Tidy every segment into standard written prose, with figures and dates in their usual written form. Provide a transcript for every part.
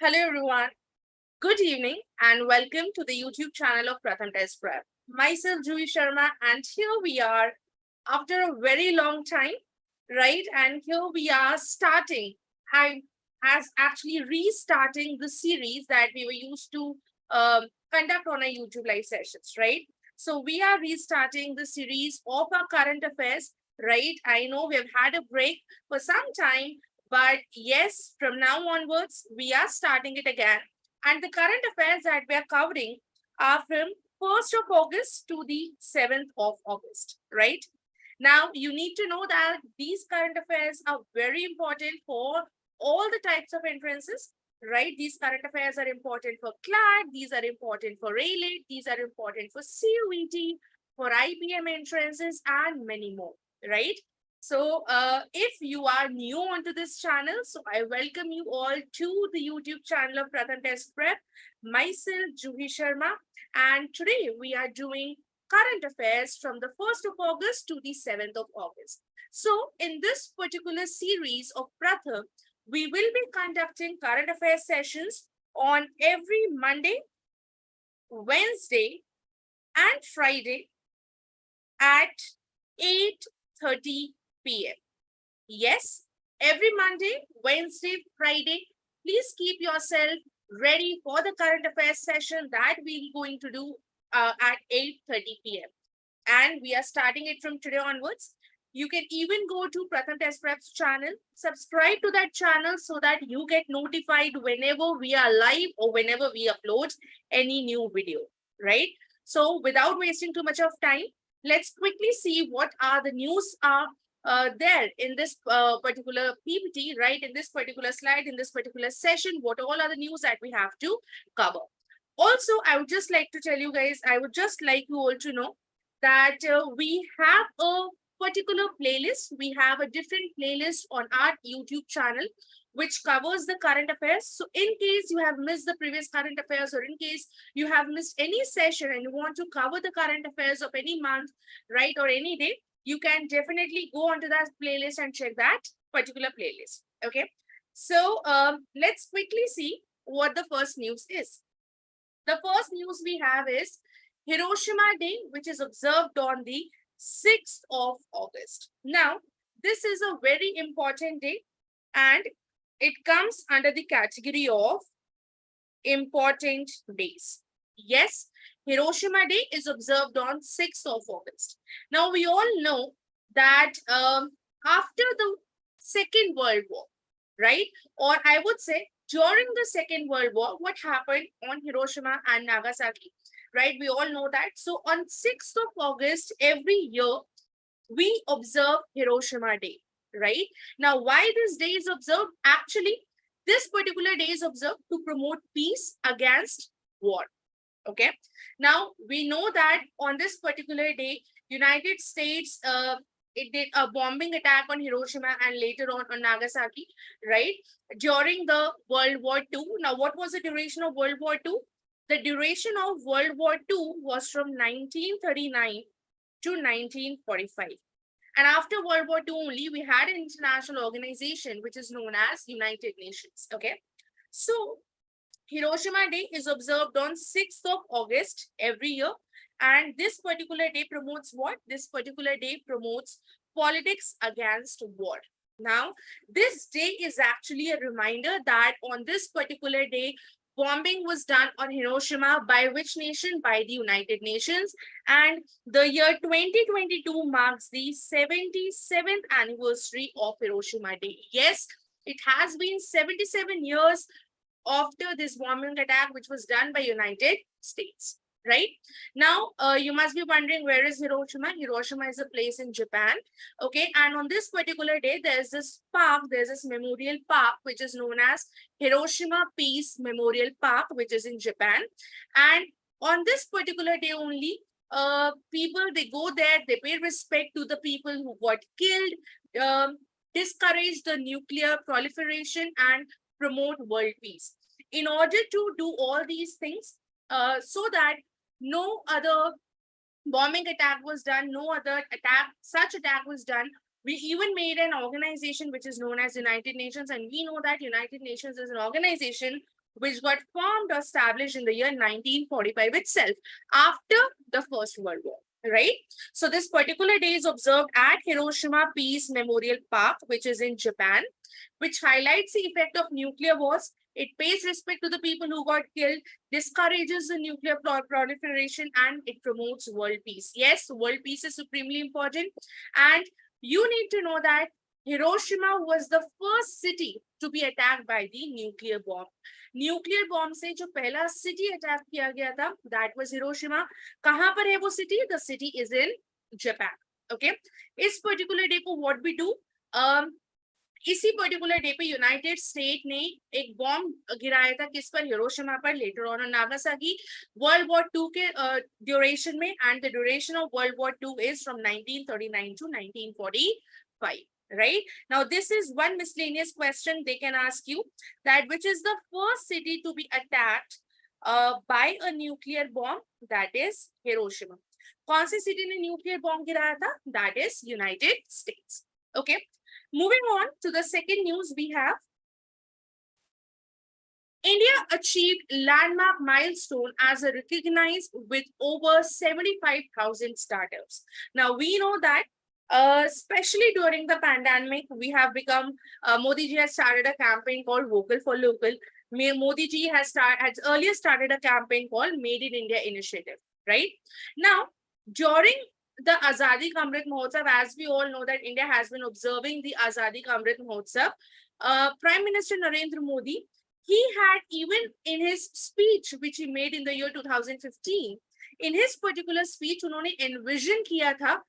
Hello everyone, good evening and welcome to the YouTube channel of PRATHAM Test Prep. Myself Juhi Sharma and here we are after a very long time, right? And here we are actually restarting the series that we were used to conduct on our YouTube live sessions, right? So we are restarting the series of our current affairs, right? I know we have had a break for some time, but yes, from now onwards, we are starting it again. And the current affairs that we are covering are from 1st of August to the 7th of August, right? Now, you need to know that these current affairs are very important for all the types of entrances, right? These current affairs are important for CLAT, these are important for AILET, these are important for CUET, for IPM entrances, and many more, right? So if you are new onto this channel, so I welcome you all to the YouTube channel of PRATHAM Test Prep. Myself, Juhi Sharma, and today we are doing current affairs from the 1st of August to the 7th of August. So in this particular series of Pratham, we will be conducting current affairs sessions on every Monday, Wednesday, and Friday at 8:30 p.m. Yes, every Monday, Wednesday, Friday, please keep yourself ready for the current affairs session that we're going to do at 8:30 p.m. And we are starting it from today onwards. You can even go to Pratham Test Prep's channel, subscribe to that channel so that you get notified whenever we are live or whenever we upload any new video, right? So without wasting too much of time, let's quickly see what are the news are there in this particular PPT, right? In this particular slide, in this particular session, what all are the news that we have to cover. Also, I would just like to tell you guys, I would just like you all to know that we have a particular playlist. We have a different playlist on our YouTube channel, which covers the current affairs. So in case you have missed the previous current affairs, or in case you have missed any session and you want to cover the current affairs of any month, right, or any day, you can definitely go onto that playlist and check that particular playlist. Okay. So let's quickly see what the first news is. The first news we have is Hiroshima Day, which is observed on the 6th of August. Now, this is a very important day and it comes under the category of important days. Yes, Hiroshima Day is observed on 6th of August. Now, we all know that after the Second World War, right? Or I would say during the Second World War, what happened on Hiroshima and Nagasaki, right? We all know that. So on 6th of August, every year, we observe Hiroshima Day, right? Now, why this day is observed? Actually, this particular day is observed to promote peace against war. Okay. Now, we know that on this particular day, United States, it did a bombing attack on Hiroshima and later on Nagasaki, right? During the World War II. Now, what was the duration of World War II? The duration of World War II was from 1939 to 1945. And after World War II only, we had an international organization which is known as United Nations. Okay. So Hiroshima Day is observed on 6th of August every year. And this particular day promotes what? This particular day promotes politics against war. Now, this day is actually a reminder that on this particular day, bombing was done on Hiroshima by which nation? By the United Nations. And the year 2022 marks the 77th anniversary of Hiroshima Day. Yes, it has been 77 years after this bombing attack, which was done by United States, right? Now, you must be wondering, where is Hiroshima? Hiroshima is a place in Japan, okay? And on this particular day, there's this park, there's this memorial park, which is known as Hiroshima Peace Memorial Park, which is in Japan. And on this particular day only, people, they go there, they pay respect to the people who got killed, discourage the nuclear proliferation, and promote world peace. In order to do all these things, so that no other bombing attack was done, no other such attack was done, we even made an organization which is known as United Nations. And we know that United Nations is an organization which got formed or established in the year 1945 itself, after the First World War, right? So this particular day is observed at Hiroshima Peace Memorial Park, which is in Japan, which highlights the effect of nuclear wars. It pays respect to the people who got killed, discourages the nuclear proliferation, and it promotes world peace. Yes, world peace is supremely important. And you need to know that Hiroshima was the first city to be attacked by the nuclear bomb. Nuclear bomb से जो पहला city attack किया गया था, that was Hiroshima. कहां पर है वो city? The city is in Japan. Okay, इस पर्टिकुलर डे को व्हाट वी डू, इसी पर्टिकुलर डे पे यूनाइटेड स्टेट ने एक बॉम्ब गिराया था, किस पर? हिरोशिमा पर, later on Nagasaki. World war 2 के ड्यूरेशन में, and the duration of world war 2 is from 1939 to 1945. Right now, this is one miscellaneous question they can ask you, that which is the first city to be attacked by a nuclear bomb? That is Hiroshima. कौन सी city ने nuclear bomb गिराया था? That is United States. Okay, moving on to the second news, we have India achieved landmark milestone as a recognized with over 75,000 startups. Now we know that especially during the pandemic, we have become, Modi ji has started a campaign called Vocal for Local. Modi ji has earlier started a campaign called Made in India Initiative, right? Now, during the Azadi Ka Amrit Mahotsav, as we all know that India has been observing the Azadi Ka Amrit Mahotsav, Prime Minister Narendra Modi, he had, even in his speech, which he made in the year 2015, in his particular speech, उन्होंने envision किया था,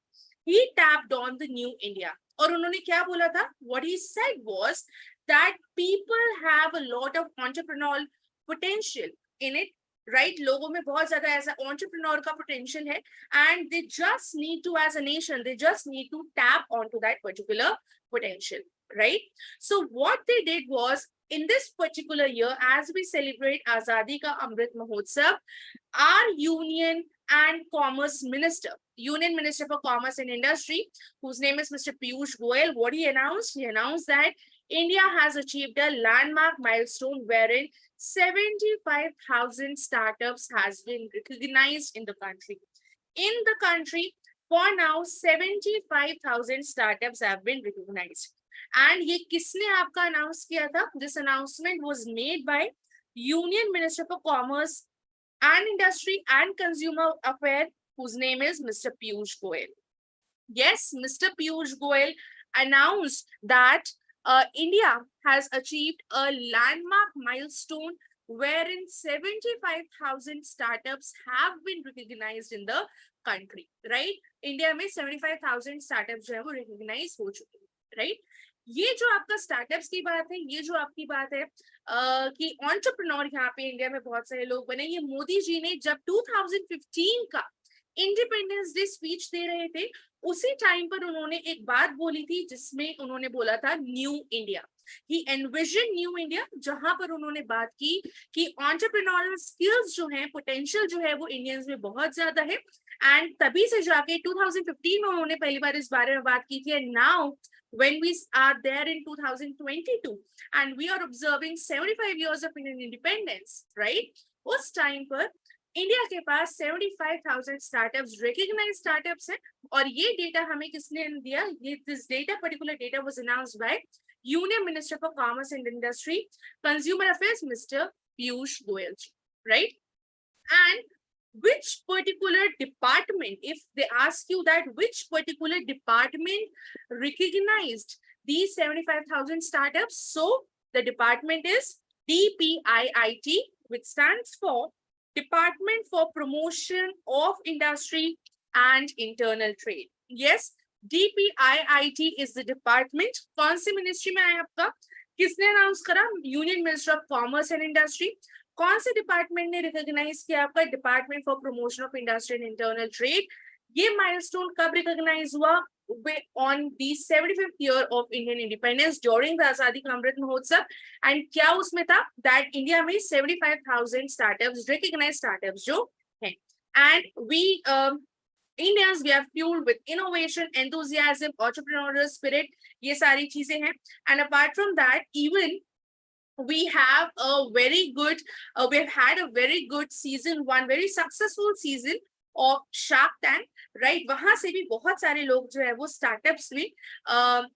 he tapped on the new India. और उन्होंने क्या बोला था? What he said was that people have a lot of entrepreneurial potential in it, right? लोगों में बहुत ज़्यादा ऐसा entrepreneur का potential है, and they just need to, as a nation, they just need to tap onto that particular potential, right? So what they did was, in this particular year, as we celebrate Azadi Ka Amrit Mahotsav, our Union and Commerce Minister, Union Minister for Commerce and Industry, whose name is Mr. Piyush Goyal, what he announced? He announced that India has achieved a landmark milestone wherein 75,000 startups has been recognized in the country. In the country, for now, 75,000 startups have been recognized. And ये किसने आपका announce किया था? This announcement was made by Union Minister for Commerce and Industry and Consumer Affairs, whose name is Mr. Piyush Goyal. Yes, Mr. Piyush Goyal announced that India has achieved a landmark milestone wherein 75,000 startups have been recognized in the country, right? India में 75,000 startups जो है वो recognize हो चुके हैं, right? ये जो आपका स्टार्टअप्स की बात है, ये जो आपकी बात है कि एंटरप्रेन्योर यहाँ पे इंडिया में बहुत सारे लोग बने, ये मोदी जी ने जब 2015 का इंडिपेंडेंस डे स्पीच दे रहे थे, उसी टाइम पर उन्होंने एक बात बोली थी, जिसमें उन्होंने बोला था न्यू इंडिया. ही एनविजन न्यू इंडिया, जहां पर उन्होंने बात की कि एंटरप्रेन्योरियल स्किल्स जो हैं, पोटेंशियल जो है वो इंडियंस में बहुत ज्यादा है. एंड तभी से जाके 2015 में उन्होंने पहली बार इस बारे में बात की थी. And now when we are there in 2022 and we are observing 75 years of Indian independence, right? उस टाइम पर इंडिया के पास 75,000 स्टार्टअप्स, रिकॉग्नाइज्ड स्टार्टअप्स हैं. और ये डेटा हमें किसने दिया? ये this data, particular data was announced by union minister for commerce and industry, consumer affairs, mister Piyush Goyal ji, right? And which particular department, if they ask you that which particular department recognized these 75,000 startups, so the department is DPIIT, which stands for Department for Promotion of Industry and Internal Trade. Yes, DPIIT is the department. कौन सी ministry में आया आपका? किसने announce करा? Union minister of commerce and industry. कौन से department ने recognise किया आपका? Department for promotion of industry and internal trade. ये माइलस्टोन कब रिकॉग्नाइज हुआ? On the 75th year of Indian independence during the Azadi Ka Amrit Mahotsav. And क्या उसमें था? That India में 75,000 startups, recognized startups जो हैं. And we Indians, we are fueled with innovation, enthusiasm, entrepreneurial spirit. ये सारी चीजें हैं. And apart from that, even we have a very good, we have had a very good season 1, very successful season of Shark Tank, right? वहां से भी बहुत सारे लोग जो है वो startups में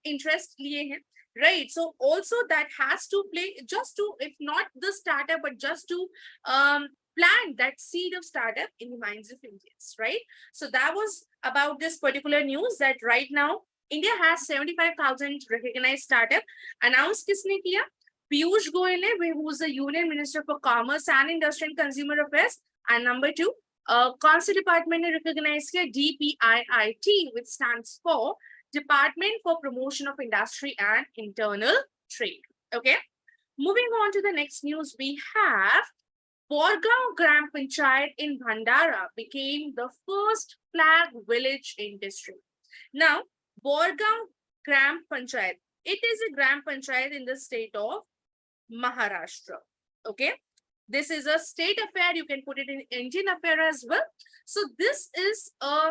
interest लिए हैं, right? So also that has to play just to, if not the startup, but just to plant that seed of startup in the minds of Indians, right? So that was about this particular news, that right now India has 75,000 recognized startup. Announced किसने किया? Piyush Goyal, who is the Union Minister for Commerce and Industry and Consumer Affairs. And number 2, Council Department recognized DPIIT, which stands for Department for Promotion of Industry and Internal Trade. Okay. Moving on to the next news, we have Borgaon Gram Panchayat in Bhandara became the first flag village in district. Now, Borgaon Gram Panchayat, it is a Gram Panchayat in the state of Maharashtra. Okay, this is a state affair. You can put it in Indian affair as well. So this is a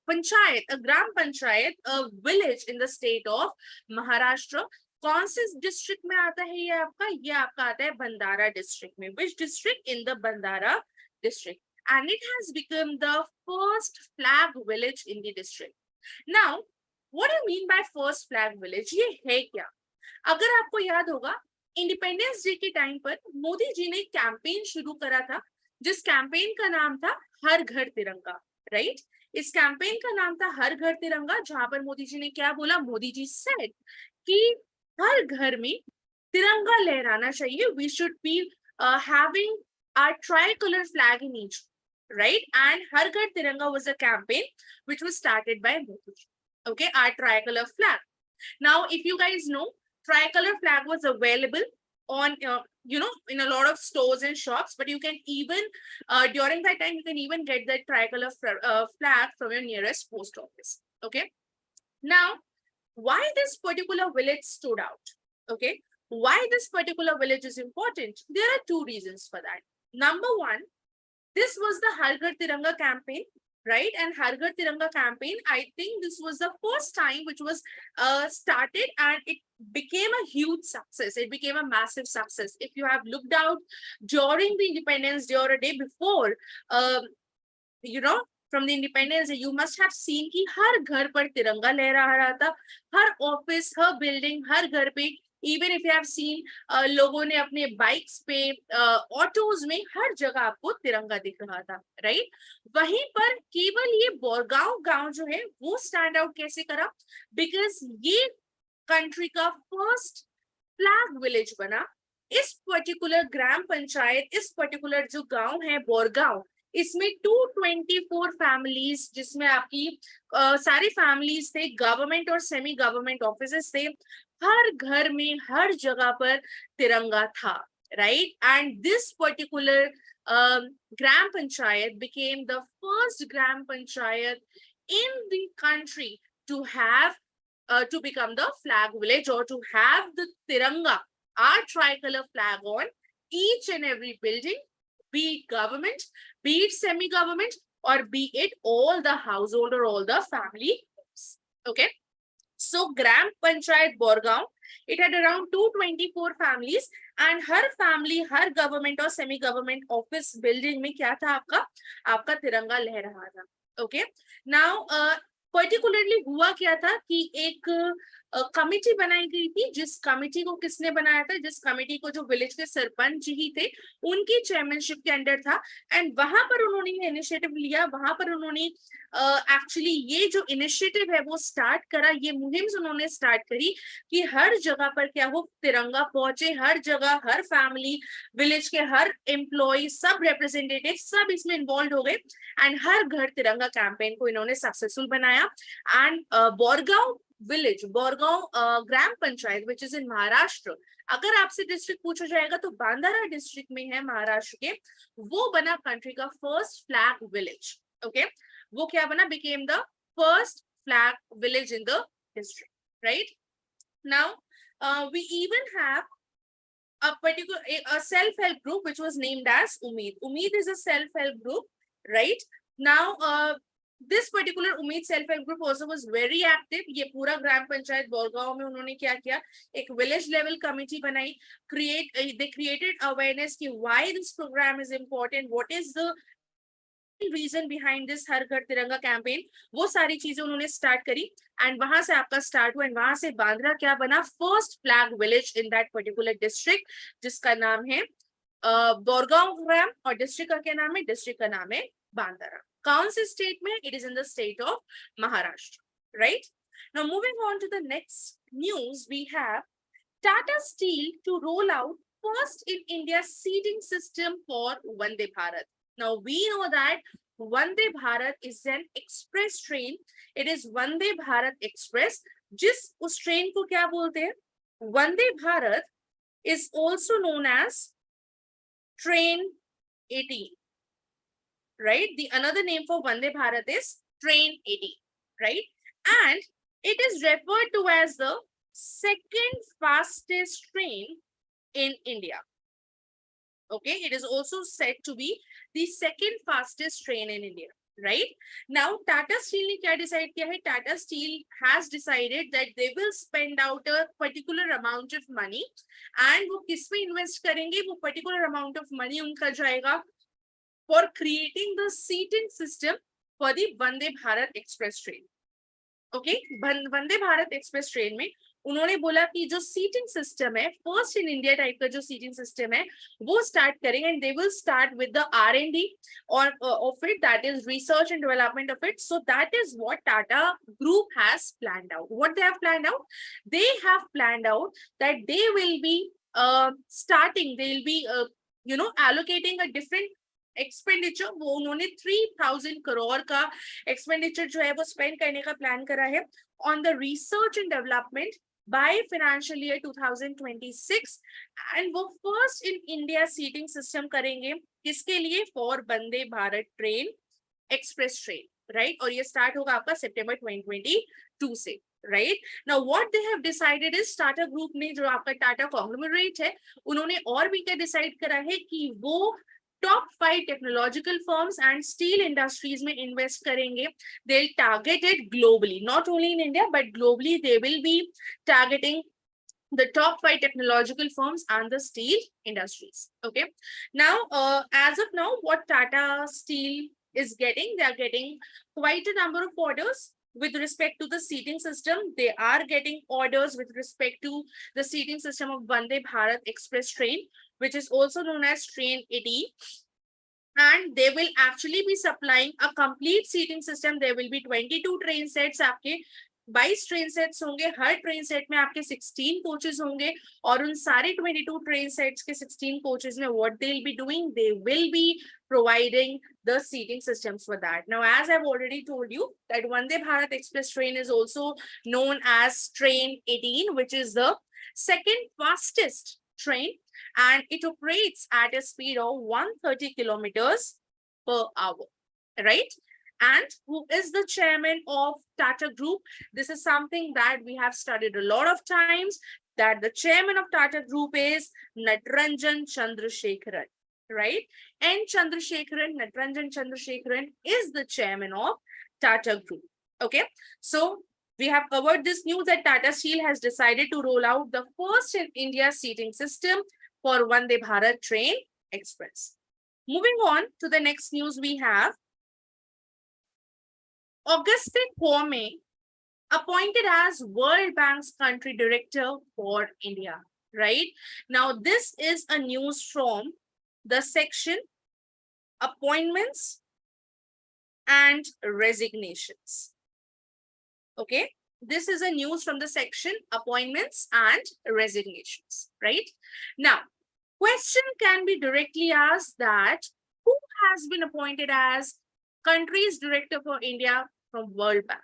panchayat, a gram panchayat, a village in the state of Maharashtra. कौन से district में आता है ये आपका? ये आपका आता है बंदारा डिस्ट्रिक्ट में. Which district? In the Bandara district, and it has become the first flag village in the district. Now, what do you mean by first flag village? ये है क्या? अगर आपको याद होगा, इंडिपेंडेंस डे के टाइम पर मोदी जी ने कैंपेन शुरू करा था, जिस कैंपेन का नाम था हर घर तिरंगा, राइट? इस कैंपेन का नाम था हर घर तिरंगा, जहां पर मोदी जी ने क्या बोला? मोदी जी सेड कि हर घर में तिरंगा लहराना चाहिए. We should be having our tricolour flag in each, right? And Har Ghar Tiranga was a campaign which was started by Modi ji. Okay, our tricolor flag. Now, if you guys know, tricolor flag was available on, in a lot of stores and shops, but you can even, during that time, you can even get that tricolor flag from your nearest post office. Okay. Now, why this particular village stood out? Okay. Why this particular village is important? There are 2 reasons for that. Number 1, this was the Har Ghar Tiranga campaign, right? And Har Ghar Tiranga campaign, I think this was the first time which was started, and it became a huge success. It became a massive success. If you have looked out during the Independence Day or a day before, from the Independence Day, you must have seen कि हर घर पर तिरंगा लहरा रहा था, हर office, हर building, हर घर पे. Even if you have seen, लोगों ने अपने बाइक्स पे, ऑटोज में, हर जगह आपको तिरंगा दिख रहा था, राइट? वहीं पर केवल ये बोरगांव गांव जो है वो स्टैंड आउट कैसे करा? बिकॉज ये कंट्री का फर्स्ट फ्लैग विलेज बना. इस पर्टिकुलर ग्राम पंचायत, इस पर्टिकुलर जो गांव है बोरगांव, इसमें 224 फैमिलीज, जिसमें आपकी सारी फैमिलीज थे, गवर्नमेंट और सेमी गवर्नमेंट ऑफिसेस थे, हर घर में, हर जगह पर तिरंगा था, right? And this particular gram panchayat became the first gram panchayat in the country to have to become the flag village, or to have the tiranga, our tricolor flag, on each and every building, be it government, be it semi-government, or be it all the household or all the family homes. Okay. So Gram Panchayat Borgaon, it had around 224 families, and her family, her government or semi-government office building में क्या था? आपका तिरंगा लहर रहा था. Okay. Now, particularly हुआ क्या था कि एक कमिटी बनाई गई थी, जिस कमिटी को किसने बनाया था? जिस कमिटी को जो विलेज के सरपंच ही थे, उनकी चेयरमैनशिप के अंडर था. एंड वहां पर उन्होंने ये इनिशिएटिव लिया, वहां पर उन्होंने एक्चुअली ये जो इनिशिएटिव है वो स्टार्ट करा, ये मुहिम उन्होंने स्टार्ट करी कि हर जगह पर क्या हो, तिरंगा पहुंचे, हर जगह, हर फैमिली, विलेज के हर एम्प्लॉय, सब रिप्रेजेंटेटिव, सब इसमें इन्वॉल्व हो गए, एंड हर घर तिरंगा कैंपेन को इन्होंने सक्सेसफुल बनाया. And Borgaon village, Borgaon gram panchayat which is in Maharashtra, अगर आपसे डिस्ट्रिक्ट पूछा जाएगा तो बांदारा डिस्ट्रिक्ट में है महाराष्ट्र के, वो बना कंट्री का फर्स्ट फ्लैग विलेज. ओके, वो क्या बना? Became the first flag village in the district, right? Now we even have a particular self-help group which was named as Umeed. Umeed is a self-help group, right? Now, This particular Umeed self-help group also was very active. ये पूरा ग्राम पंचायत बोरगांव में उन्होंने क्या किया, एक village level committee बनाई, they created awareness कि why this program is important, what is the reason behind this हर घर तिरंगा कैंपेन, वो सारी चीजें उन्होंने स्टार्ट करी एंड वहां से आपका स्टार्ट हुआ एंड वहां से बांद्रा क्या बना, first flag village in that particular district, जिसका नाम है बोरगांव ग्राम, और डिस्ट्रिक्ट का क्या नाम है, डिस्ट्रिक्ट का नाम है बांद्रा. कौन से स्टेट में, it is in the state of Maharashtra, right. Now moving on to the next news, we have Tata Steel to roll out first in India seating system for Vande Bharat. Now we know that Vande Bharat is an express train. It is Vande Bharat Express. जिस उस train को क्या बोलते हैं, Vande Bharat is also known as Train 18, right? The another name for Vande Bharat is Train 18, right? And it is referred to as the second fastest train in India. Okay, it is also said to be the second fastest train in India, right? Now, Tata Steel ने क्या decide किया है? Tata Steel has decided that they will spend out a particular amount of money, and वो किस में invest करेंगे? वो particular amount of money उनका जाएगा for creating the seating system for the Vande Bharat Express train. Okay, Vande Bharat Express train में उन्होंने बोला कि जो सीटिंग सिस्टम है, फर्स्ट इन इंडिया टाइप का जो सीटिंग सिस्टम है, वो स्टार्ट करेंगे and they will start with the R&D और of it, that is research and development of it. So that is what Tata group has planned out. What they have planned out, they have planned out that they will be starting, they will be allocating a different expenditure. वो उन्होंने 3000 करोड़ का expenditure जो है वो spend करने का plan करा है on the research and development by financial year 2026, and वो first in India seating system करेंगे. किसके लिए? For Vande Bharat train, express train, right. और ये स्टार्ट होगा आपका सितंबर 2022 से, right. Now what they have decided is, Tata group ने, जो आपका टाटा कॉन्ग्लोमरेट है, उन्होंने और भी क्या डिसाइड करा है कि वो top 5 technological firms and steel industries में invest करेंगे. They'll target it globally, not only in India but globally. They will be targeting the top 5 technological firms and the steel industries. Okay. Now, as of now, what Tata Steel is getting, they are getting quite a number of orders with respect to the seating system. They are getting orders with respect to the seating system of Vande Bharat Express train, which is also known as Train 80. And they will actually be supplying a complete seating system. There will be 22 train sets. आपके 22 train sets होंगे. हर train set में आपके 16 coaches होंगे, और उन सारे 22 train sets के 16 coaches में what they'll be doing, they will be providing the seating systems for that. Now, as I've already told you, that Vande Bharat Express train is also known as Train 18, which is the second fastest train, and it operates at a speed of 130 kilometers per hour, right? And who is the chairman of Tata Group? This is something that we have studied a lot of times, that the chairman of Tata Group is Natarajan Chandrasekharan, right? And Natarajan Chandrasekharan is the chairman of Tata Group. Okay, so we have covered this news that Tata Steel has decided to roll out the first in India seating system for Vande Bharat Train Express. Moving on to the next news, we have Auguste Kwame appointed as World Bank's country director for India, right? Now, this is a news from the section Appointments and Resignations. Okay, this is a news from the section Appointments and Resignations, right? Now, question can be directly asked that who has been appointed as country's director for India from World Bank,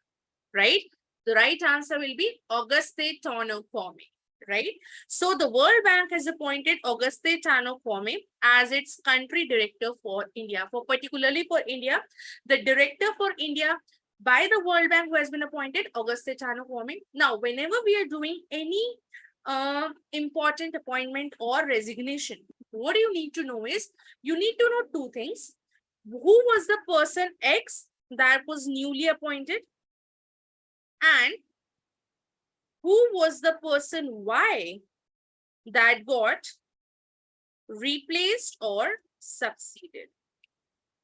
right? The right answer will be Auguste Tano Kwame, right? So the World Bank has appointed Auguste Tano Kwame as its country director for India. For particularly for India, the director for India by the World Bank who has been appointed, Auguste Tano Kwame. Now, whenever we are doing any important appointment or resignation, what you need to know is, you need to know two things. Who was the person X that was newly appointed, and who was the person Y that got replaced or succeeded.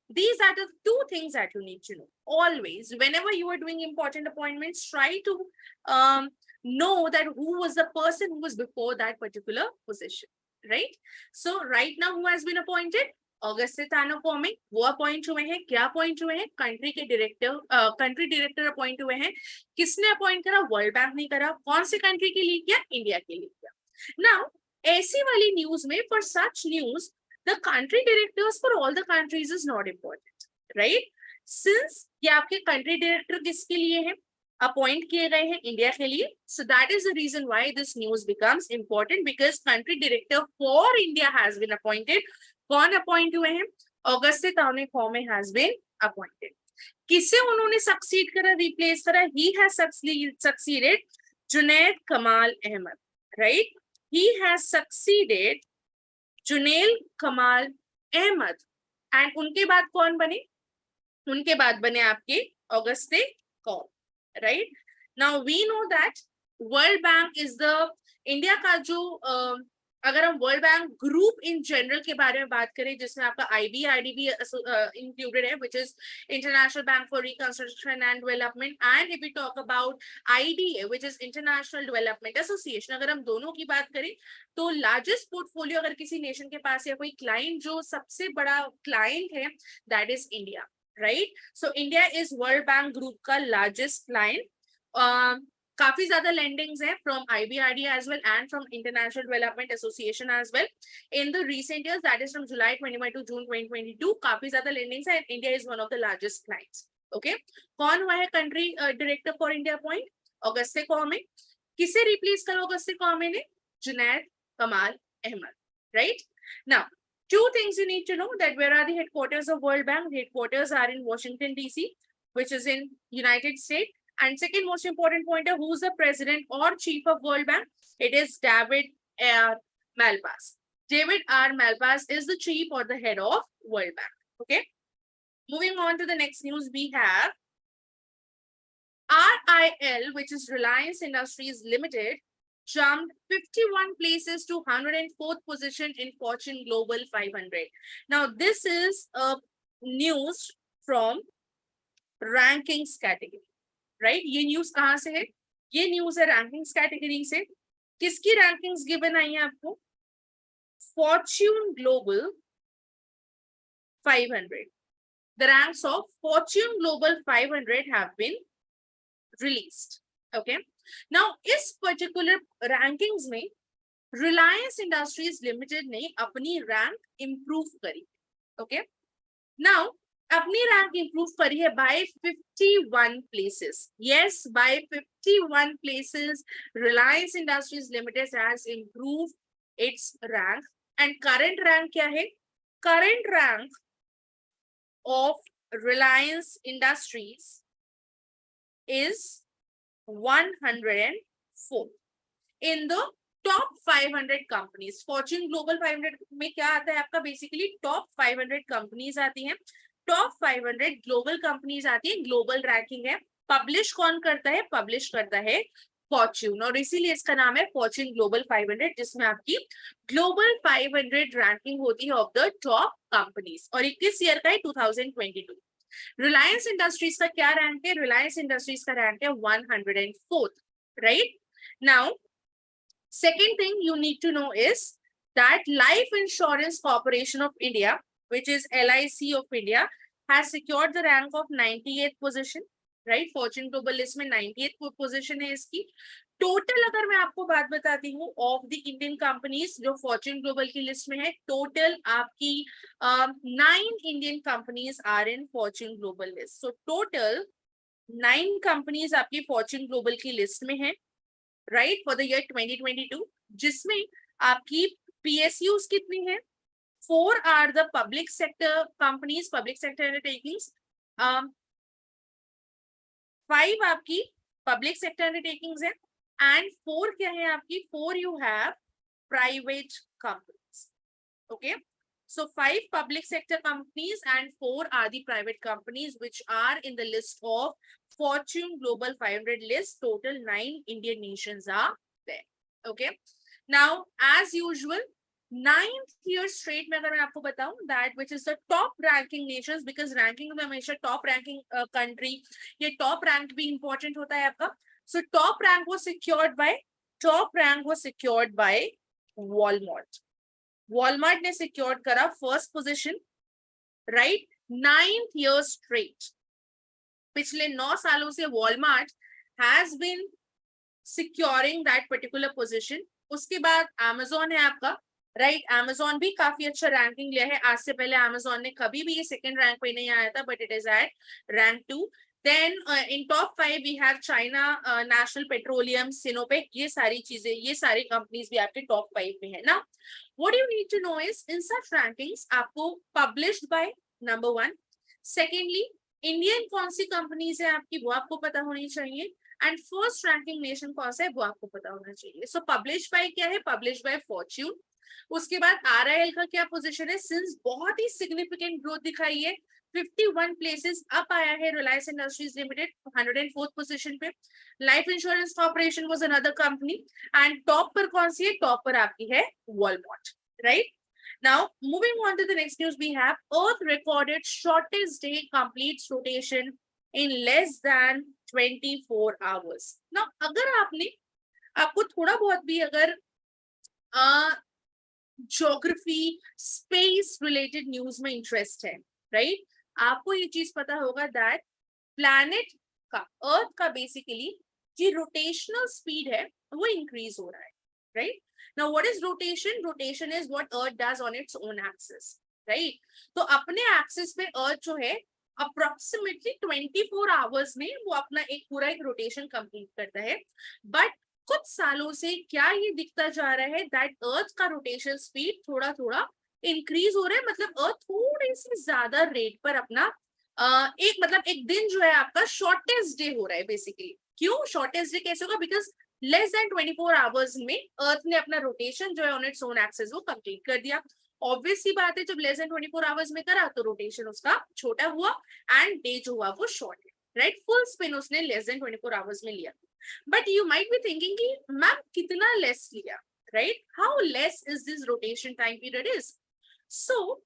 These are the two things that you need to know. Always, whenever you are doing important appointments, try to know that who was the person who was before that particular position, right? So right now, who has been appointed? अगस्त ताना forming वो appoint हुए हैं. क्या appoint हुए हैं? Country के director, country director appoint हुए हैं. किसने अपॉइंट करा? वर्ल्ड बैंक ने करा. कौन से कंट्री के लिए किया? इंडिया के लिए किया. नाउ ऐसी वाली न्यूज में, for such news, the country directors for all the countries is not important, right? Since ये आपके country director किसके लिए हैं? अपॉइंट किए गए हैं इंडिया के लिए. So that is the reason why this news becomes important, because country director for India has been appointed. कौन अपॉइंट हुए हैं? अगस्त ताने फॉर्मे has been appointed. किसे उन्होंने सक्सीड करा, रिप्लेस करा? He has succeeded जुनैद कमाल Ahmad, right? He has succeeded जुनैल कमाल अहमद. एंड उनके बाद कौन बने? उनके बाद बने आपके ऑगस्टे कौम, right? Now we know that World Bank is the India का जो अगर हम World Bank group in general के बारे में बात करें, जिसमें आपका IB इंक्लूडेड है, which is International Bank for Reconstruction and Development, and if we talk about IDA which is International Development Association, अगर हम दोनों की बात करें तो लार्जेस्ट पोर्टफोलियो अगर किसी नेशन के पास या कोई क्लाइंट जो सबसे बड़ा क्लाइंट है, that is India, right? So India is world Bank group का लार्जेस्ट क्लाइंट. काफी ज्यादा lendings है from IBRD as well and from International Development Association as well in the recent years, that is from July 21 to June 2022. काफी ज्यादा lendings है and India is one of the largest clients. Okay, कौन हुआ है country director for India appoint? अगस्ते कौमे. किसे replace करो अगस्ते कौमे ने? जुनैद कमाल Ahmad, right? Now, two things you need to know, that where are the headquarters of World Bank? The headquarters are in Washington DC, which is in United States. And second most important pointer, who's the president or chief of World Bank? It is David R. Malpass. David R. Malpass is the chief or the head of World Bank. Okay. Moving on to the next news, we have RIL, which is Reliance Industries Limited, jumped 51 places to 104th position in Fortune Global 500. Now, this is a news from rankings category. Right? ये news कहां से है? ये news है rankings category से. किसकी rankings given I है आपको? Fortune global 500. The ranks of Fortune Global 500 have been released. Okay. Now, इस particular rankings में Reliance Industries Limited ने अपनी रैंक improve करी. Okay. Now, अपनी रैंक इंप्रूव करी है by 51 places. Yes, by 51 places, Reliance Industries Limited has improved its rank. And current rank क्या है? Current rank of Reliance Industries is 104 in the top 500 companies. Fortune Global 500 में क्या आता है आपका? बेसिकली top 500 companies आती हैं. टॉप 500 ग्लोबल कंपनीज आती है. ग्लोबल रैंकिंग है. पब्लिश कौन करता है? पब्लिश करता है फॉर्च्यून, और इसीलिए इसका नाम है फॉर्च्यून ग्लोबल 500, जिसमें आपकी ग्लोबल 500 रैंकिंग होती है ऑफ द टॉप कंपनीज. और 21 ईयर का है 2022. रिलायंस इंडस्ट्रीज का क्या रैंक है? रिलायंस इंडस्ट्रीज का रैंक है 104, right? Now second thing you need to know is that Life insurance Corporation of India, which is LIC of India, has secured the rank of 98th position, right? Fortune Global list में 98th position है इसकी. Total अगर मैं आपको बात बताती हूँ of the Indian companies जो फॉर्च्यून ग्लोबल की लिस्ट में है, टोटल आपकी 9 Indian companies are in Fortune Global list. So total 9 companies आपकी फॉर्च्यून ग्लोबल की लिस्ट में है, राइट, फॉर द ईयर 2022, जिसमें आपकी PSUs कितनी है? 4 are the public sector companies, public sector undertakings. 5 आपकी public sector undertakings है, and 4 क्या है आपकी? 4 you have private companies. Okay. So 5 public sector companies and 4 are the private companies which are in the list of Fortune Global 500 list. Total 9 Indian nations are there. Okay. Now, as usual, 9th year straight में अगर मैं आपको बताऊं that which is the top ranking nations, because ranking में हमेशा top ranking country, ये top rank भी important होता है आपका. So top rank was secured by Walmart. Walmart ने secured करा first position, right? 9th year straight. पिछले 9 सालों से Walmart has been securing that particular position. उसके बाद Amazon है आपका, राइट? Amazon भी काफी अच्छा रैंकिंग लिया है. आज से पहले Amazon ने कभी भी ये सेकंड रैंक पे नहीं आया था, but it is at rank 2. Then in top 5 we have China National Petroleum, Sinopec. ये सारी चीजें, ये सारी कंपनीज भी आपके टॉप 5 में है ना. What you need to know is in such rankings आपको published by number 1. Secondly, Indian कौन सी कंपनीज है आपकी, वो आपको पता होनी चाहिए. एंड फर्स्ट रैंकिंग नेशन कौन सा है, वो आपको पता होना चाहिए. सो पब्लिश बाय क्या है, पब्लिश बाय फॉर्च्यून. उसके बाद RIL का क्या पोजीशन है, सिंस बहुत ही सिग्निफिकेंट ग्रोथ दिखाई है, 51 प्लेसेस अप आया है. रिलायंस इंडस्ट्रीज लिमिटेड 104th पोजीशन पे. Life insurance Corporation was another company. And top पर कौन सी है, टॉप पर आपकी है Walmart, right? Now, moving on to the next news, we have Earth recorded shortest day completes rotation in less than 24 hours. Now, अगर आपको थोड़ा बहुत भी अगर ज्योग्राफी स्पेस रिलेटेड न्यूज में इंटरेस्ट है, राइट? आपको ये चीज पता होगा दैट प्लैनेट का, अर्थ का बेसिकली जो रोटेशनल स्पीड है वो इंक्रीज हो रहा है, right? Now, what is rotation? Rotation is what Earth does on its own axis, right? तो अपने axis पे Earth जो है approximately 24 hours में वो अपना एक पूरा एक rotation complete करता है. But कुछ सालों से क्या ये दिखता जा रहा है that Earth का rotation speed थोड़ा थोड़ा increase हो रहा है. मतलब Earth थोड़ी सी ज्यादा रेट पर अपना एक दिन जो है आपका shortest day हो रहा है बेसिकली. क्यों shortest day कैसे होगा? Because लेस देन 24 आवर्स में अर्थ ने अपना रोटेशन जो है ऑन इट्स ओन एक्सिस वो कंप्लीट कर दिया. ऑब्वियस सी बात है, जब लेस देन 24 आवर्स में करा तो रोटेशन उसका छोटा हुआ एंड डे जो हुआ वो शॉर्ट है, राइट? फुल स्पिन उसने लेस देन 24 आवर्स में लिया. But you might be thinking कि मैम कितना लेस लिया, right? How less is this rotation time period is? So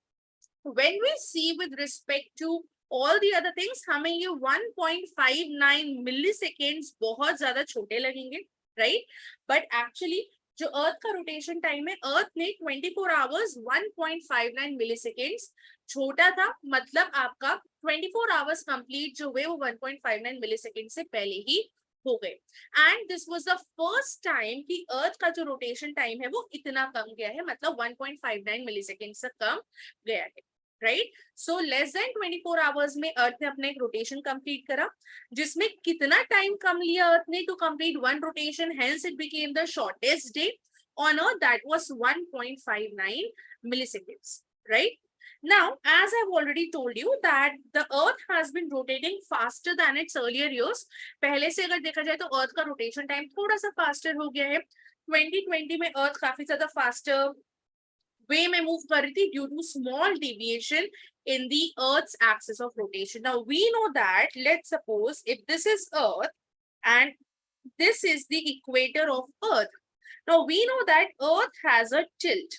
when we see with respect to all the other things, हमें ये 1.59 मिलीसेकेंड्स बहुत ज्यादा छोटे लगेंगे, राइट? बट एक्चुअली जो अर्थ का रोटेशन टाइम है, अर्थ ने 24 आवर्स 1.59 मिलीसेकेंड्स छोटा था. मतलब आपका 24 आवर्स कंप्लीट जो हुए वो 1.59 मिलीसेकेंड से पहले ही हो गए. And this was the first time कि अर्थ का जो रोटेशन टाइम है वो इतना कम गया है, मतलब 1.59 मिलीसेकेंड से कम गया है, right? So less than 24 hours में अर्थ ने अपना एक रोटेशन कंप्लीट करा, जिसमें कितना टाइम कम लिया अर्थ ने to complete one rotation, hence it became the shortest day on Earth, that was 1.59 milliseconds, right? Now, as I've already told you that the earth has been rotating faster than its earlier years. पहले से अगर देखा जाए तो अर्थ का rotation time थोड़ा सा faster हो गया है. 2020 में अर्थ काफी ज्यादा फास्टर वे में मूव कर रही थी due to small deviation in the Earth's axis of rotation. Now we know that, let's suppose if this is Earth and this is the equator of Earth. Now we know that Earth has a tilt,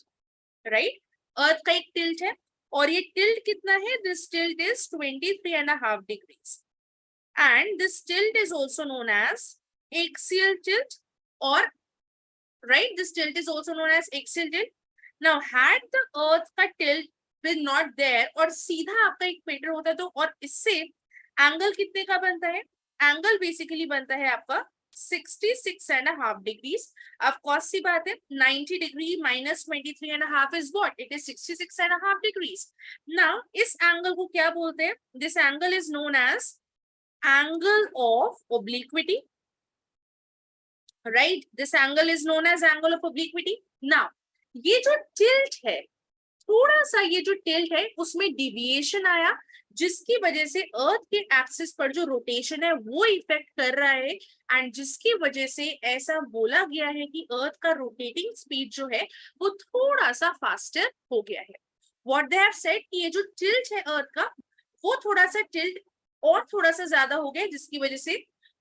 right? Earth का एक tilt है और ये tilt कितना है? This tilt is 23.5 degrees. And this tilt is also known as axial tilt, or right? This tilt is also known as axial tilt. Now had the Earth का tilt been not there और सीधा आपका equator होता तो, और इससे angle कितने का बनता है? एंगल बेसिकली बनता है आपका 66.5 degrees. ऑफ कोर्स सी बात है, 90 degree minus 23.5 is what? It is 66.5 degrees. Now इस एंगल को क्या बोलते हैं? This angle is known as angle of obliquity, right? This angle is known as angle of obliquity. Now ये जो टिल्ट है, थोड़ा सा ये जो टिल्ट है उसमें डिविएशन आया, जिसकी वजह से अर्थ के एक्सिस पर जो रोटेशन है वो इफेक्ट कर रहा है, एंड जिसकी वजह से ऐसा बोला गया है कि अर्थ का रोटेटिंग स्पीड जो है वो थोड़ा सा फास्टर हो गया है. What they have said कि ये जो tilt है अर्थ का वो थोड़ा सा tilt और थोड़ा सा ज्यादा हो गया जिसकी वजह से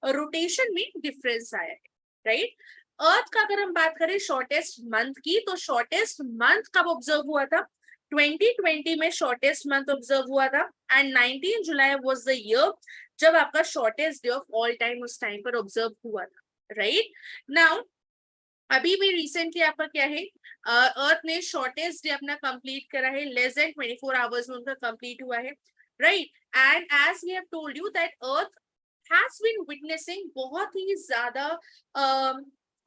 रोटेशन में डिफरेंस आया है, राइट। अर्थ का अगर हम बात करें शॉर्टेस्ट मंथ की, तो शॉर्टेस्ट मंथ कब ऑब्जर्व हुआ था? 2020 में शॉर्टेस्ट मंथ ऑब्जर्व हुआ था and 19 July was the year जब आपका shortest day of all time उस टाइम पर ऑब्जर्व हुआ था, राइट। नाउ अभी भी रिसेंटली आपका क्या है, अर्थ ने शॉर्टेस्ट डे अपना कंप्लीट करा है, लेस देन 24 आवर्स में उनका कंप्लीट हुआ है, right. And as we have told you that earth has been witnessing बहुत ही ज्यादा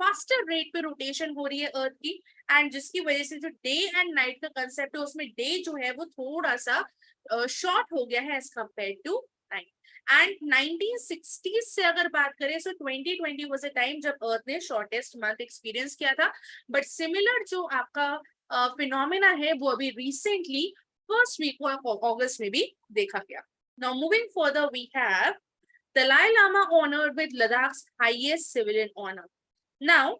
फास्टर रेट पे रोटेशन हो रही है अर्थ की, एंड जिसकी वजह से जो डे एंड नाइट का कंसेप्ट है उसमें डे जो है वो थोड़ा सा शॉर्ट हो गया है as compare to night. And 1960 से अगर बात करें सो 2020 वाज अ टाइम जब अर्थ ने शॉर्टेस्ट मंथ एक्सपीरियंस किया था, बट सिमिलर जो आपका फिनोमेना है वो अभी recently first week of August में भी देखा गया। Now moving further we have Dalai Lama honored with Ladakh's highest civilian honor. Now,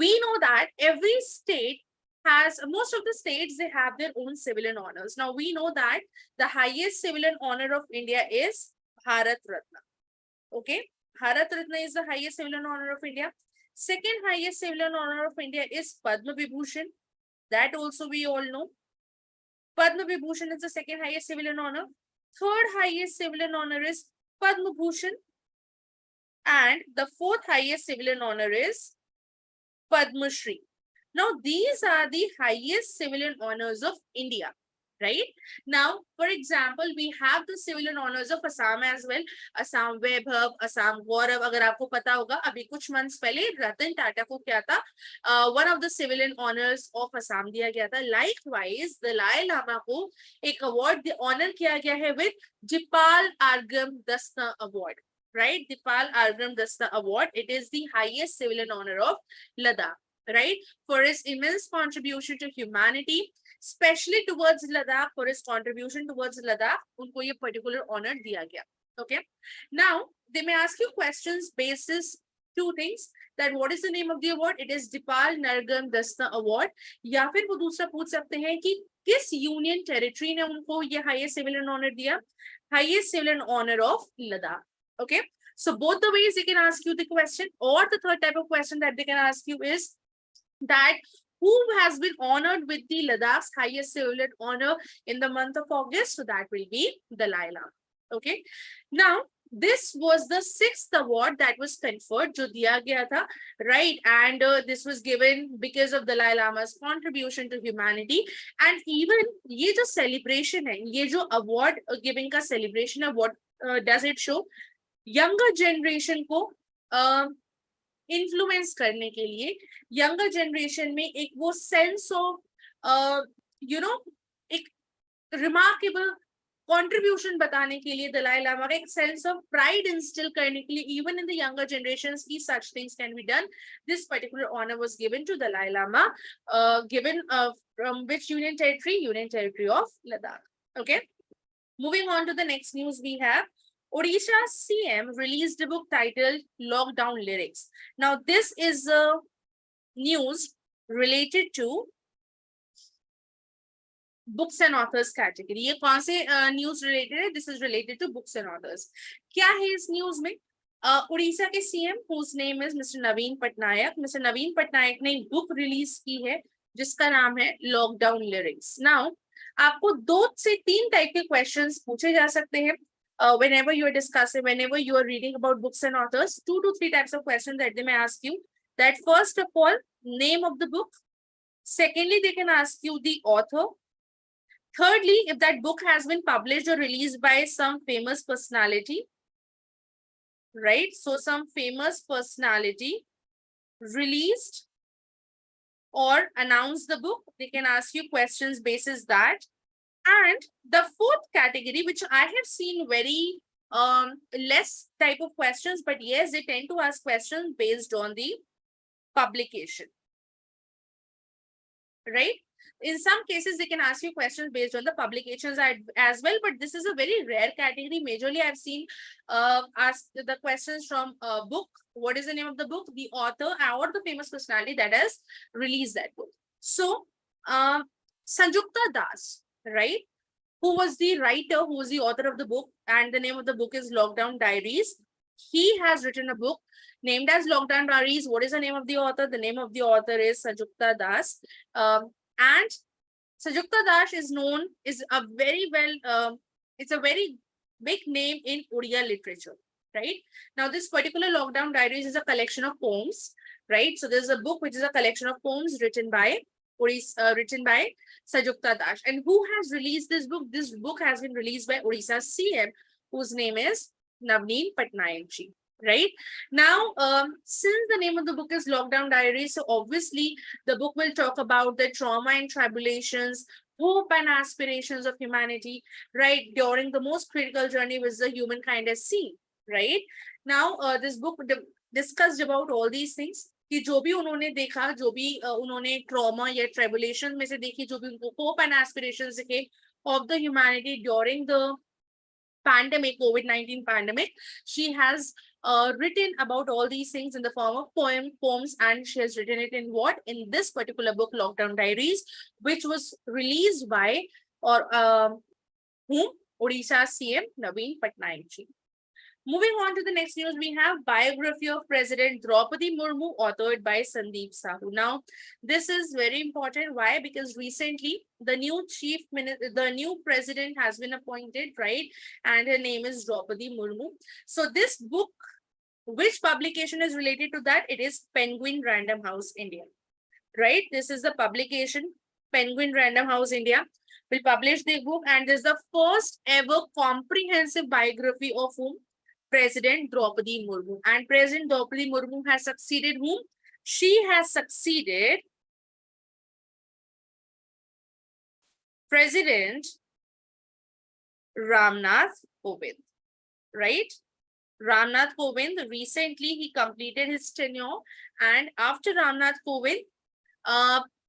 we know that every state has, most of the states, they have their own civilian honors. Now, we know that the highest civilian honor of India is Bharat Ratna. Okay? Bharat Ratna is the highest civilian honor of India. Second highest civilian honor of India is Padma Vibhushan. That also we all know. Padma Vibhushan is the second highest civilian honor. Third highest civilian honor is Padma Bhushan, and the fourth highest civilian honor is Padma Shri. Now, these are the highest civilian honors of India, right? Now, for example, we have the civilian honors of Assam as well. Assam Vaibhav, Assam Gaurav. अगर आपको पता होगा अभी कुछ months पहले रतन टाटा को क्या था, one of the civilian honors of Assam दिया गया था. Likewise, Dalai Lama को एक award honor किया गया है with Dipal Argam Dasta Award, right? Dipal Argam Dasta Award. It is the highest civilian honor of Ladakh, right? For his immense contribution to humanity, especially towards Ladakh, for his contribution towards Ladakh, उनको ये particular honor दिया गया. Okay. Now they may ask you questions basis two things, that what is the name of the award? It is Dipal Nargam Dasta Award. या फिर वो दूसरा पूछ सकते हैं कि किस यूनियन टेरिटरी ने उनको ये हाईएस्ट सिविलियन ऑनर दिया? Highest civilian honour of Ladakh. Okay, so both the ways they can ask you the question, or the third type of question that they can ask you is that who has been honored with the Ladakh's highest civilian honor in the month of August? So that will be Dalai Lama. Okay, now this was the 6th award that was conferred, जो दिया गया था, right? And this was given because of Dalai Lama's contribution to humanity. And even ये जो celebration है, ये जो award giving का celebration है, what does it show? Younger generation को इन्फ्लुएंस करने के लिए, यंगर जनरेशन में एक वो सेंस ऑफ एक रिमार्केबल कंट्रीब्यूशन बताने के लिए दलाई लामा का एक सेंस ऑफ प्राइड इंस्टिल करने के लिए, even in the younger generations की such things can be done. This particular honour was given to Dalai Lama, given from which union territory of Ladakh. Okay, moving on to the next news we have Odisha's CM released a book titled Lockdown Lyrics. Now, this is news related to books and authors category. ये कौन से news related है? This is related to books and authors. क्या है इस news में? उड़ीसा के CM whose name is Mr. Naveen Patnaik. Mr. नवीन पटनायक ने एक book release की है जिसका नाम है Lockdown Lyrics. Now, आपको 2 से 3 टाइप के questions पूछे जा सकते हैं. Whenever you are discussing, whenever you are reading about books and authors, 2 to 3 types of questions that they may ask you. That first of all, name of the book. Secondly, they can ask you the author. Thirdly, if that book has been published or released by some famous personality, right? So some famous personality released or announced the book. They can ask you questions basis that. And the fourth category, which I have seen very less type of questions, but yes, they tend to ask questions based on the publication, right? In some cases, they can ask you questions based on the publications as well, but this is a very rare category. Majorly, I've seen ask the questions from a book. What is the name of the book? The author or the famous personality that has released that book. So, Sanjukta Das, right? Who was the writer, who was the author of the book, and the name of the book is Lockdown Diaries. He has written a book named as Lockdown Diaries. What is the name of the author? The name of the author is Sanjukta Das. And Sanjukta Das is known, is a very well, it's a very big name in Odia literature, right? Now, this particular Lockdown Diaries is a collection of poems, right? So there's a book which is a collection of poems written by Sanjukta Das. And who has released this book? This book has been released by Odisha's CM, whose name is Navneen Patnaik ji. Right now, since the name of the book is Lockdown Diaries, so obviously the book will talk about the trauma and tribulations, hope and aspirations of humanity, right, during the most critical journey which the humankind has seen. Right now, this book discussed about all these things, कि जो भी उन्होंने देखा, जो भी उन्होंने trauma या ट्रेबुलेशन में से देखी, जो भी उनको होप एंड एस्पिरेशंस दिखे of the humanity during the pandemic, COVID-19 pandemic, she has written about all these things in the form of poems, and she has written it in what? In this particular book, Lockdown Diaries, which was released by whom? Odisha CM Naveen Patnaik ji. Moving on to the next news, we have biography of President Draupadi Murmu, authored by Sandeep Sahu. Now, this is very important. Why? Because recently the new president has been appointed, right? And her name is Draupadi Murmu. So this book, which publication is related to that? It is Penguin Random House India, right? This is the publication, Penguin Random House India will publish the book, and this is the first ever comprehensive biography of whom? President Draupadi Murmu. And President Draupadi Murmu has succeeded whom? She has succeeded President Ramnath Kovind, right? Ramnath Kovind, recently he completed his tenure, and after Ramnath Kovind,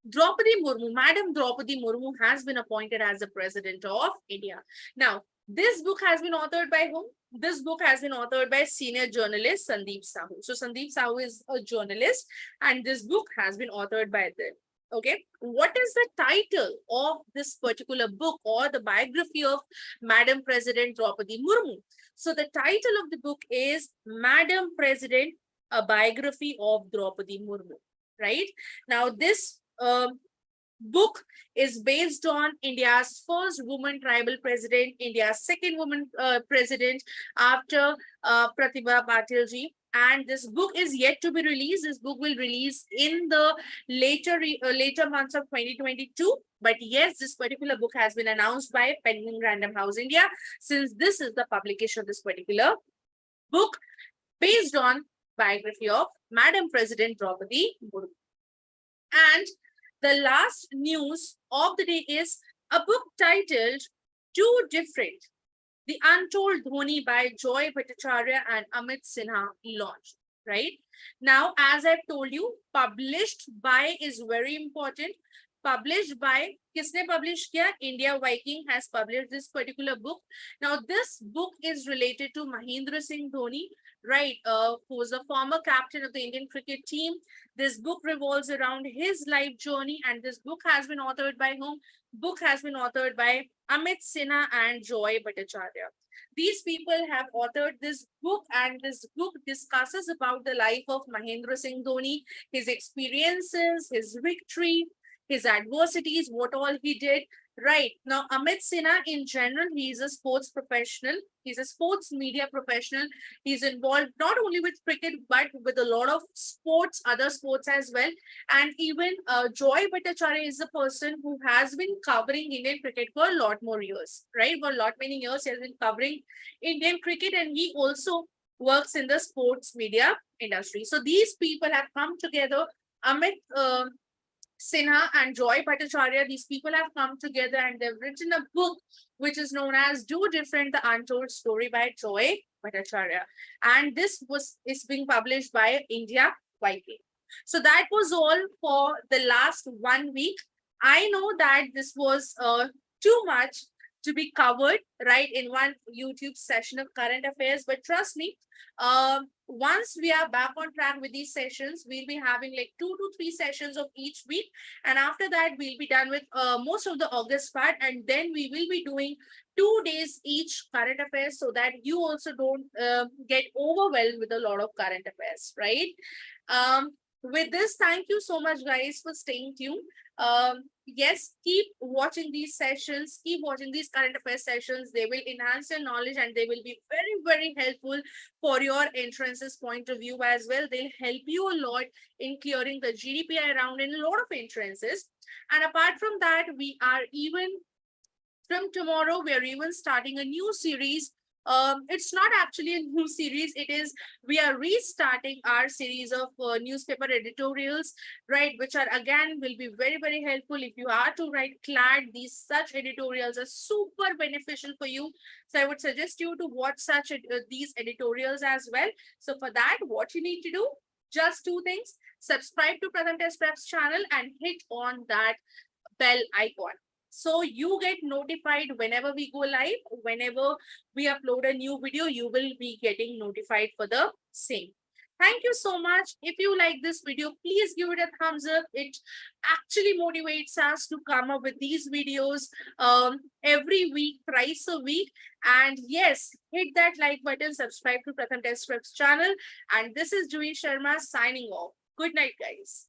Draupadi Murmu, Madam Draupadi Murmu has been appointed as the President of India. Now, this book has been authored by whom? This book has been authored by senior journalist Sandeep Sahu. So Sandeep Sahu is a journalist, and this book has been authored by them. Okay, what is the title of this particular book or the biography of Madam President Draupadi Murmu? So the title of the book is Madam President, a biography of Draupadi Murmu, right? Now this book is based on India's first woman tribal president, India's second woman president after Pratibha Patil ji. And this book is yet to be released. This book will release in the later months of 2022. But yes, this particular book has been announced by Penguin Random House India, since this is the publication of this particular book based on biography of Madam President Draupadi Murmu. And the last news of the day is a book titled Too Different, The Untold Dhoni by Joy Bhattacharya and Amit Sinha launched, right? Now, as I've told you, published by is very important. Published by, kisne publish kiya? India Viking has published this particular book. Now, this book is related to Mahendra Singh Dhoni, right? Who was the former captain of the Indian cricket team. This book revolves around his life journey, and this book has been authored by whom? Book has been authored by Amit Sinha and Joy Bhattacharya. These people have authored this book, and this book discusses about the life of Mahendra Singh Dhoni, his experiences, his victory, his adversities, what all he did. Right. Now, Amit Sinha, in general, he is a sports professional. He's a sports media professional. He's involved not only with cricket, but with a lot of sports, other sports as well. And even Joy Bhattacharya is a person who has been covering Indian cricket for a lot more years, right? For a lot many years, he has been covering Indian cricket, and he also works in the sports media industry. So these people have come together. Amit Sinha and Joy Bhattacharya, these people have come together and they've written a book which is known as Do Different, The Untold Story by Joy Bhattacharya. And this is being published by India Viking. So that was all for the last 1 week. I know that this was too much to be covered, right, in one YouTube session of current affairs. But trust me, once we are back on track with these sessions, we'll be having like 2 to 3 sessions of each week. And after that, we'll be done with most of the August part. And then we will be doing 2 days each current affairs so that you also don't get overwhelmed with a lot of current affairs, right? With this, thank you so much, guys, for staying tuned. Yes, keep watching these sessions, keep watching these current affairs sessions. They will enhance your knowledge and they will be very, very helpful for your entrances point of view as well. They'll help you a lot in clearing the GDPI round in a lot of entrances. And apart from that, we are even from tomorrow, we're even starting a new series. It's not actually a new series. It is, we are restarting our series of newspaper editorials, right? Which are again will be very, very helpful if you are to write CLAT. These such editorials are super beneficial for you. So I would suggest you to watch such these editorials as well. So for that, what you need to do, just 2 things: subscribe to Pratham Test Prep's channel and hit on that bell icon. So you get notified whenever we go live, whenever we upload a new video, you will be getting notified for the same. Thank you so much. If you like this video, please give it a thumbs up. It actually motivates us to come up with these videos every week, thrice a week. And yes, hit that like button, subscribe to Pratham Test Prep's channel. And this is Juhi Sharma signing off. Good night, guys.